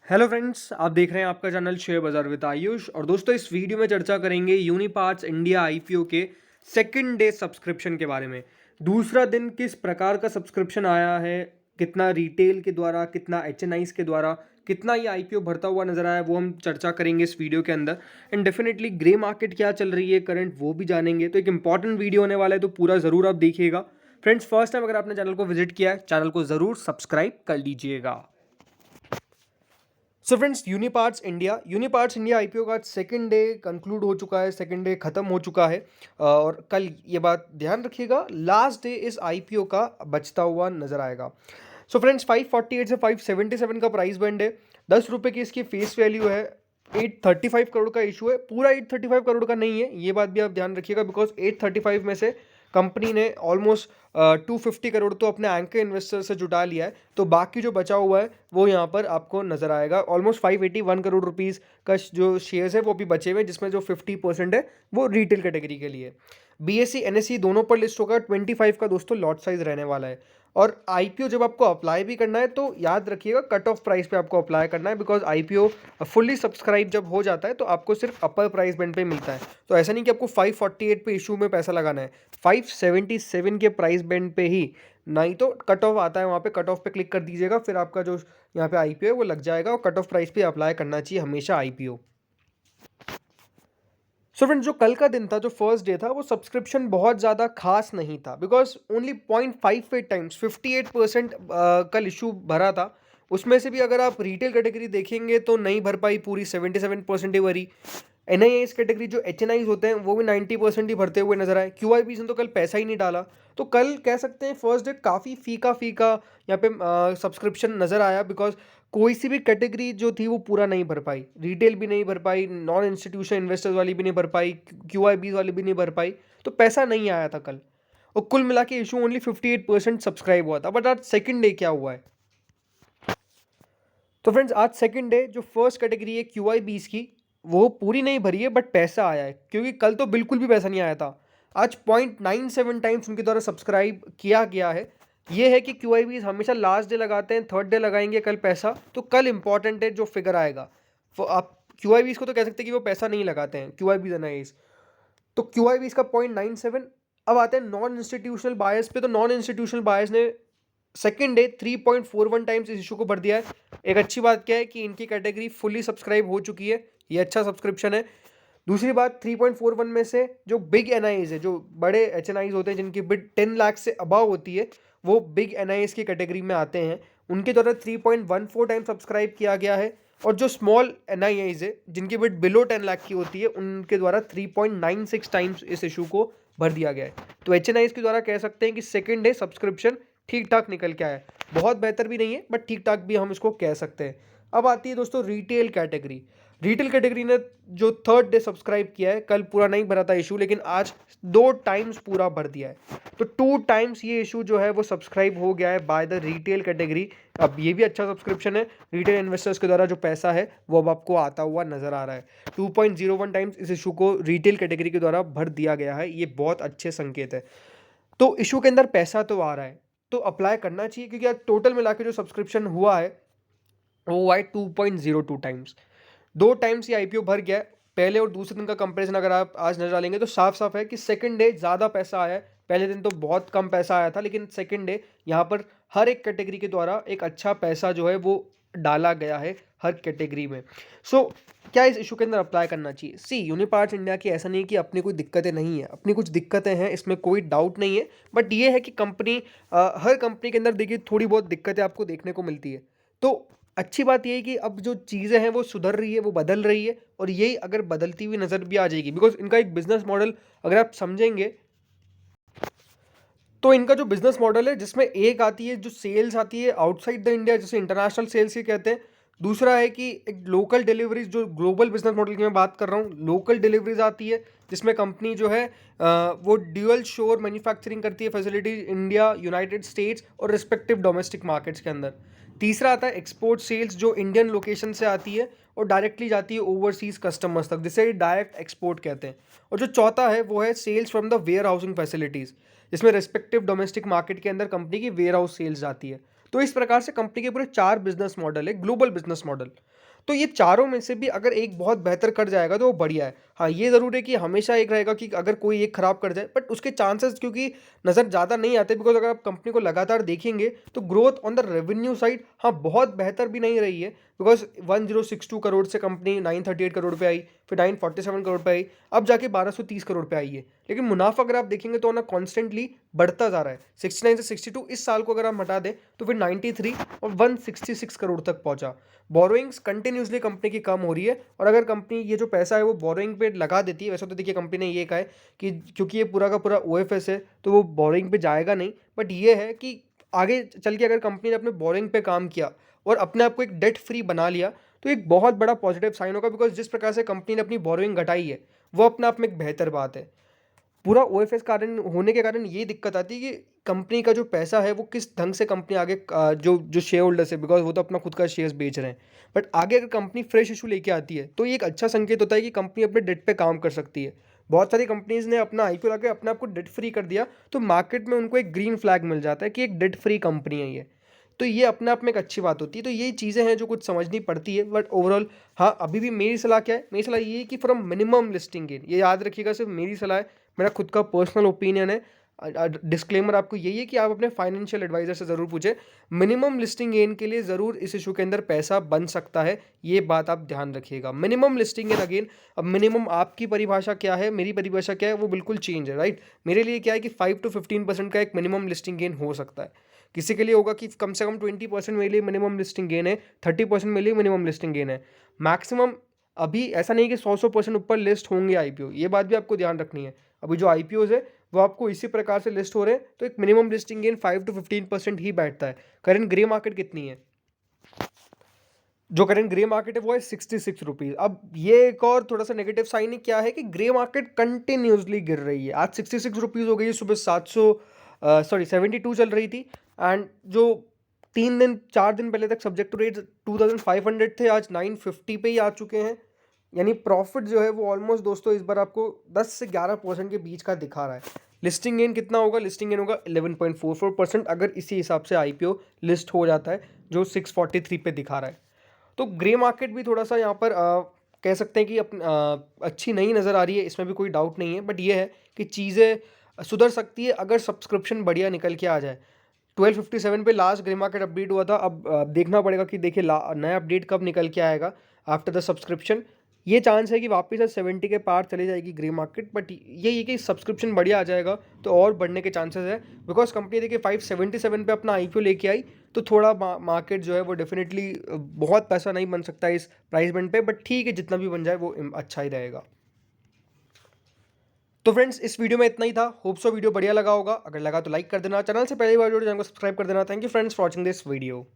Hello friends, आप देख रहे हैं आपका चैनल शेयर बाजार विद आयुष। और दोस्तों, इस वीडियो में चर्चा करेंगे यूनिपार्ट्स इंडिया आईपीओ के सेकंड डे सब्सक्रिप्शन के बारे में। दूसरा दिन किस प्रकार का सब्सक्रिप्शन आया है, कितना रिटेल के द्वारा, कितना एचएनआईज के द्वारा, कितना ये आईपीओ भरता हुआ नजर आया, वो हम चर्चा करेंगे इस वीडियो के अंदर। एंड डेफिनेटली ग्रे मार्केट क्या चल रही है करंट, वो भी जानेंगे। तो एक इंपॉर्टेंट वीडियो होने वाला है, तो पूरा ज़रूर आप देखिएगा। फ्रेंड्स, फर्स्ट टाइम अगर आपने चैनल को विजिट किया है, चैनल को ज़रूर सब्सक्राइब कर लीजिएगा। So friends, Uniparts India IPO का सेकंड डे कंक्लूड हो चुका है, सेकंड डे खत्म हो चुका है। और कल ये बात ध्यान रखिएगा, लास्ट डे इस आईपीओ का बचता हुआ नजर आएगा। सो फ्रेंड्स, 548 से 577 का प्राइस बैंड है। 10 रुपये की इसकी फेस वैल्यू है। 835 करोड़ का इशू है, पूरा 835 करोड़ का नहीं है, ये बात भी आप ध्यान रखिएगा। बिकॉज 835 में से कंपनी ने ऑलमोस्ट 250 करोड़ तो अपने एंकर इन्वेस्टर से जुटा लिया है। तो बाकी जो बचा हुआ है वो यहाँ पर आपको नजर आएगा। ऑलमोस्ट 581 करोड़ रुपीस का जो शेयर्स है वो भी बचे हुए हैं, जिसमें जो 50% है वो रिटेल कैटेगरी के लिए। बीएसई एनएसई दोनों पर लिस्ट होगा। 25 का दोस्तों लॉट साइज रहने वाला है। और आईपीओ जब आपको अप्लाई भी करना है तो याद रखिएगा, कट ऑफ प्राइस पे आपको अप्लाई करना है। बिकॉज आईपीओ फुल्ली सब्सक्राइब जब हो जाता है तो आपको सिर्फ अपर प्राइस बैंड पे मिलता है। तो ऐसा नहीं कि आपको 548 पे इशू में पैसा लगाना है, 577 के प्राइस बैंड पे ही। नहीं तो कट ऑफ आता है, वहाँ पे कट ऑफ पे क्लिक कर दीजिएगा, फिर आपका जो यहाँ पे आईपीओ है वो लग जाएगा। और कट ऑफ प्राइस पे अप्लाई करना चाहिए हमेशा आईपीओ। सो फ्रेंड्स, जो कल का दिन था, जो फर्स्ट डे था, वो सब्सक्रिप्शन बहुत ज़्यादा खास नहीं था। बिकॉज ओनली 0.58 टाइम्स 58% कल इशू भरा था। उसमें से भी अगर आप रिटेल कैटेगरी देखेंगे तो नहीं भर पाई, पूरी 77% ही भरी। एनआईएस कैटेगरी जो एचएनआईज होते हैं वो भी 90% ही भरते हुए नजर आए। क्यूआईबीज ने तो कल पैसा ही नहीं डाला। तो कल कह सकते हैं फर्स्ट डे काफ़ी फीका फीका यहाँ पे सब्सक्रिप्शन नज़र आया। बिकॉज कोई सी भी कैटेगरी जो थी वो पूरा नहीं भर पाई। रिटेल भी नहीं भर पाई, नॉन इंस्टीट्यूशन इन्वेस्टर्स वाली भी नहीं भर पाई, क्यूआईबीज वाली भी नहीं भर पाई। तो पैसा नहीं आया था कल। और कुल मिला के इशू ओनली 58% सब्सक्राइब हुआ था। बट आज सेकंड डे क्या हुआ है, तो फ्रेंड्स आज सेकंड डे जो फर्स्ट कैटेगरी है क्यूआईबीज की, वो पूरी नहीं भरी है बट पैसा आया है। क्योंकि कल तो बिल्कुल भी पैसा नहीं आया था। आज 0.97 टाइम्स उनके द्वारा सब्सक्राइब किया गया है। ये है कि क्यूआईबीज हमेशा लास्ट डे लगाते हैं, थर्ड डे लगाएंगे कल पैसा। तो कल इंपॉर्टेंट है जो फिगर आएगा। आप क्यूआईबीज को तो कह सकते हैं कि वो पैसा नहीं लगाते हैं, क्यूआईबीज एनआईज। तो क्यूआईबीज का 0.97। अब आते हैं नॉन इंस्टीट्यूशनल बायर्स पे। तो नॉन इंस्टीट्यूशनल बायर्स ने सेकेंड डे 3.41 टाइम्स इस इशू को भर दिया है। एक अच्छी बात क्या है कि इनकी कैटेगरी फुली सब्सक्राइब हो चुकी है, ये अच्छा सब्सक्रिप्शन है। दूसरी बात, 3.41 में से जो बिग एनआईज है, जो बड़े एचएनआईज होते हैं जिनकी बिड 10 लाख से अबव होती है, वो बिग एनआईज की कैटेगरी में आते हैं। उनके द्वारा 3.14 टाइम सब्सक्राइब किया गया है। और जो स्मॉल एनआईआईज है जिनकी बिड बिलो 10 लाख की होती है, उनके द्वारा 3.96 टाइम्स इस इशू को भर दिया गया है। तो एचएनआईज के द्वारा कह सकते हैं कि सेकेंड डे सब्सक्रिप्शन ठीक ठाक निकल के आया है। बहुत बेहतर भी नहीं है बट ठीक ठाक भी हम इसको कह सकते हैं। अब आती है दोस्तों रिटेल कैटेगरी। रिटेल कैटेगरी ने जो थर्ड डे सब्सक्राइब किया है, कल पूरा नहीं भरा था इशू, लेकिन आज 2 टाइम्स पूरा भर दिया है। तो 2 टाइम्स ये इशू जो है वो सब्सक्राइब हो गया है बाय द रिटेल कैटेगरी। अब ये भी अच्छा सब्सक्रिप्शन है। रिटेल इन्वेस्टर्स के द्वारा जो पैसा है वो अब आपको आता हुआ नजर आ रहा है। 2.01 टाइम्स इस इशू को रिटेल कैटेगरी के द्वारा भर दिया गया है। ये बहुत अच्छे संकेत है। तो इशू के अंदर पैसा तो आ रहा है, तो अप्लाई करना चाहिए। क्योंकि आज टोटल मिला के जो सब्सक्रिप्शन हुआ है वो हुआ है 2.02 टाइम्स। 2 टाइम्स ये आईपीओ भर गया है। पहले और दूसरे दिन का कंपैरिजन अगर आप आज नजर डालेंगे तो साफ साफ है कि सेकंड डे ज़्यादा पैसा आया है। पहले दिन तो बहुत कम पैसा आया था, लेकिन सेकंड डे यहाँ पर हर एक कैटेगरी के द्वारा एक अच्छा पैसा जो है वो डाला गया है हर कैटेगरी में। सो क्या इस इशू के अंदर अप्लाई करना चाहिए? सी, यूनिपार्ट्स इंडिया की ऐसा नहीं है कि अपनी कोई दिक्कतें नहीं है, अपनी कुछ दिक्कतें हैं, इसमें कोई डाउट नहीं है। बट ये है कि कंपनी, हर कंपनी के अंदर देखिए थोड़ी बहुत दिक्कतें आपको देखने को मिलती है। तो अच्छी बात यह है कि अब जो चीज़ें हैं वो सुधर रही है, वो बदल रही है। और यही अगर बदलती हुई नज़र भी आ जाएगी, बिकॉज इनका एक बिजनेस मॉडल अगर आप समझेंगे तो इनका जो बिजनेस मॉडल है, जिसमें एक आती है जो सेल्स आती है आउटसाइड द इंडिया, जैसे इंटरनेशनल सेल्स ही कहते हैं। दूसरा है कि एक लोकल डिलीवरीज, जो ग्लोबल बिजनेस मॉडल की मैं बात कर रहा हूँ, लोकल डिलीवरीज आती है जिसमें कंपनी जो है वो ड्यूअल शोर मैन्युफैक्चरिंग करती है फैसिलिटीज इंडिया, यूनाइटेड स्टेट्स और रिस्पेक्टिव डोमेस्टिक मार्केट्स के अंदर। तीसरा आता है एक्सपोर्ट सेल्स, जो इंडियन लोकेशन से आती है और डायरेक्टली जाती है ओवरसीज कस्टमर्स तक, जिसे डायरेक्ट एक्सपोर्ट कहते हैं। और जो चौथा है वो है sales from the warehouse facilities, जिसमें रेस्पेक्टिव डोमेस्टिक मार्केट के अंदर कंपनी की वेयर हाउस सेल्स जाती है। तो इस प्रकार से कंपनी के पूरे 4 बिजनेस मॉडल है, ग्लोबल बिजनेस मॉडल। तो ये चारों में से भी अगर एक बहुत बेहतर कर जाएगा तो वो बढ़िया है। हाँ, ये ज़रूर है कि हमेशा एक रहेगा कि अगर कोई एक खराब कर जाए, बट उसके चांसेस क्योंकि नज़र ज़्यादा नहीं आते, बिकॉज़ अगर आप कंपनी को लगातार देखेंगे तो growth on the revenue side हाँ, बहुत बेहतर भी नहीं रही है। बिकॉज़ 1062 करोड़ से कंपनी 938 करोड़ पे आई, फिर 947 करोड़ पे आई, अब जाके 1230 करोड़ पे आई है। लेकिन मुनाफा अगर आप देखेंगे तो ना कॉन्स्टेंटली बढ़ता जा रहा है। 69 से 62 इस साल को अगर आप हटा दें तो फिर 93 और 166 करोड़ तक पहुंचा। बोरोइंग्स कंटिन्यूसली कंपनी की कम हो रही है, और अगर कंपनी ये जो पैसा है वो बोरोइंग पे लगा देती है, वैसे तो देखिए कंपनी ने ये कहा है कि क्योंकि ये पूरा का पूरा ओएफएस है तो वो बोरोइंग पे जाएगा नहीं, बट ये है कि आगे चल के अगर कंपनी ने अपने बोरोइंग पे काम किया और अपने आप को एक डेट फ्री बना लिया तो एक बहुत बड़ा पॉजिटिव साइन होगा। बिकॉज जिस प्रकार से कंपनी ने अपनी बोरोइंग घटाई है वो अपने आप में एक बेहतर बात है। पूरा ओएफएस कारण होने के कारण ये दिक्कत आती है कि कंपनी का जो पैसा है वो किस ढंग से कंपनी आगे जो जो शेयर होल्डर्स है, बिकॉज वो तो अपना खुद का शेयर्स बेच रहे हैं, बट आगे अगर कंपनी फ्रेश इशू लेके आती है तो ये एक अच्छा संकेत होता है कि कंपनी अपने डेट पे काम कर सकती है। बहुत सारी कंपनीज ने अपना आईपीओ लाके अपने आप को डेट फ्री कर दिया तो मार्केट में उनको एक ग्रीन फ्लैग मिल जाता है कि एक डेट फ्री कंपनी है ये। तो ये अपने आप में एक अच्छी बात होती है। तो ये चीज़ें हैं जो कुछ समझनी पड़ती है, बट ओवरऑल हाँ, अभी भी मेरी सलाह क्या है, मेरी सलाह ये है कि फ्रॉम मिनिमम लिस्टिंग गेन, ये याद रखिएगा सिर्फ मेरी सलाह है, मेरा खुद का पर्सनल ओपिनियन है। डिस्क्लेमर आपको यही है कि आप अपने फाइनेंशियल एडवाइजर से ज़रूर पूछें। मिनिमम लिस्टिंग गेन के लिए ज़रूर इस इशू के अंदर पैसा बन सकता है, ये बात आप ध्यान रखिएगा। मिनिमम लिस्टिंग गेन अगेन, अब मिनिमम आपकी परिभाषा क्या है, मेरी परिभाषा क्या है, वो बिल्कुल चेंज है, राइट। मेरे लिए क्या है कि 5 to 15% का एक मिनिमम लिस्टिंग गेन हो सकता है। किसी के लिए होगा कि कम से कम 20% मेरे लिए मिनिमम लिस्टिंग गेन है, 30% मेरे लिए मिनिमम लिस्टिंग गेन है। मैक्सिमम अभी ऐसा नहीं कि 100% ऊपर लिस्ट होंगे आईपीओ, ये बात भी आपको ध्यान रखनी है। अभी जो आईपीओज है वो आपको इसी प्रकार से लिस्ट हो रहे हैं, तो एक मिनिमम लिस्टिंग गेन 5 to 15% ही बैठता है। करंट ग्रे मार्केट कितनी है? जो करंट ग्रे मार्केट है वो है 66 रुपीज़। अब ये एक और थोड़ा सा नेगेटिव साइन है, क्या है कि ग्रे मार्केट कंटिन्यूसली गिर रही है। आज 66 रुपीज़ हो गई है, सुबह 72 चल रही थी। एंड जो 3 दिन 4 दिन पहले तक सब्जेक्ट टू रेट 2500 थे, आज 950 पे ही आ चुके हैं। यानी प्रॉफिट जो है वो ऑलमोस्ट दोस्तों इस बार आपको 10 से 11% के बीच का दिखा रहा है। लिस्टिंग गेन कितना होगा? लिस्टिंग गेन होगा 11.44% अगर इसी हिसाब से आईपीओ लिस्ट हो जाता है, जो 643 पे दिखा रहा है। तो ग्रे मार्केट भी थोड़ा सा यहाँ पर कह सकते हैं कि अच्छी नहीं नज़र आ रही है, इसमें भी कोई डाउट नहीं है, बट ये है कि चीज़ें सुधर सकती है अगर सब्सक्रिप्शन बढ़िया निकल के आ जाए। 1257 पे लास्ट ग्रे मार्केट अपडेट हुआ था। अब देखना पड़ेगा कि देखिए नया अपडेट कब निकल के आएगा आफ्टर द सब्सक्रिप्शन। ये चांस है कि वापस से 70 के पार चली जाएगी ग्रे मार्केट, बट यही है कि सब्सक्रिप्शन बढ़िया आ जाएगा तो और बढ़ने के चांसेस है। बिकॉज कंपनी देखिए 577 पे अपना आईपीओ लेके आई, तो थोड़ा मार्केट जो है वो डेफिनेटली बहुत पैसा नहीं बन सकता इस प्राइस बैंड पे, बट ठीक है जितना भी बन जाए वो अच्छा ही रहेगा। तो फ्रेंड्स इस वीडियो में इतना ही था। होप सो वीडियो बढ़िया लगा होगा। अगर लगा तो लाइक कर देना, चैनल से पहली बार जुड़े चैनल को सब्सक्राइब कर देना। Thank you friends for watching this video.